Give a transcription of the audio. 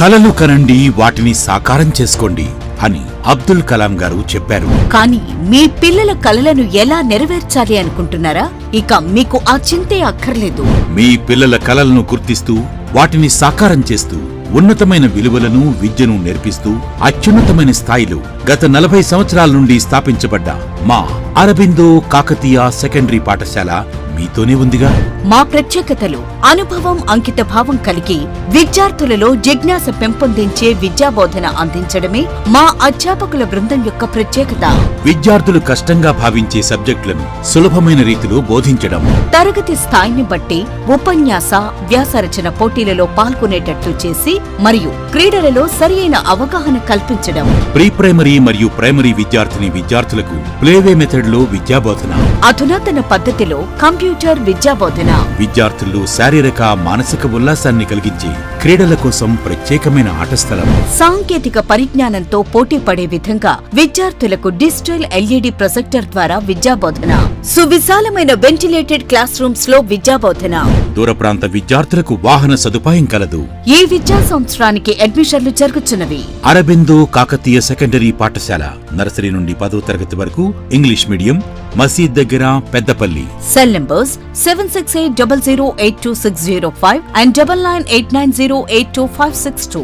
కలలు కనండి, వాటిని సాకారం చేసుకోండి అని అబ్దుల్ కలాం గారు చెప్పారు. కానీ మీ పిల్లల కలలను ఎలా నెరవేర్చాలి అనుకుంటున్నారా? ఇక మీకు ఆ చింతే అక్కర్లేదు. మీ పిల్లల కలలను గుర్తిస్తూ వాటిని సాకారం చేస్తూ ఉన్నతమైన విలువలను, విద్యను నేర్పిస్తూ అత్యున్నతమైన స్థాయిలో గత 40 సంవత్సరాల నుండి స్థాపించబడ్డ మా అరబిందో కాకతీయ సెకండరీ పాఠశాల మీతోనే ఉందిగా. మా ప్రత్యేకతలు అనుభవం, అంకిత భావం కలిగి విద్యార్థులలో జిజ్ఞాస పెంపొందించే విద్యాబోధన అందించడమే మా అధ్యాపకుల బృందం యొక్క ప్రత్యేకత. విద్యార్థులు కష్టంగా భావించే సబ్జెక్టులను సులభమైన రీతిలో బోధించడం, తరగతి స్థాయిని బట్టి ఉపన్యాస, వ్యాసరచన పోటీలలో పాల్గొనేటట్లు చేసి మరియు క్రీడలలో సరియైన అవగాహన కల్పించడం, ప్రీ ప్రైమరీ మరియు ప్రైమరీ విద్యార్థులకు ప్లేవే మెథడ్ లో విద్యాబోధన, అధునాతన పద్ధతిలో కంప్యూటర్ విద్యాబోధన, విద్యార్థుల్లో శారీరక, మానసిక ఉల్లాసాన్ని కలిగించే క్రీడల కోసం ప్రత్యేకమైన ఆట స్థలం, సాంకేతిక పరిజ్ఞానంతో పోటీ పడే విధంగా విద్యార్థులకు డిజిటల్ LED ప్రొజెక్టర్ ద్వారా విద్యాబోధన, సువిశాలమైన వెంటిలేటెడ్ క్లాస్ రూమ్స్ లో విద్యాబోధన, దూర ప్రాంత విద్యార్థులకు వాహన సదుపాయం కలదు. ఈ విద్యా సంవత్సరానికి అడ్మిషన్లు జరుగుతున్నవి. అరబిందో కాకతీయ సెకండరీ పాఠశాల నర్సరీ నుండి 10వ తరగతి వరకు ఇంగ్లీష్ మీడియం, మసీద్ దగ్గర, పెద్దపల్లి. Cell numbers 7680082605 and 9989082562.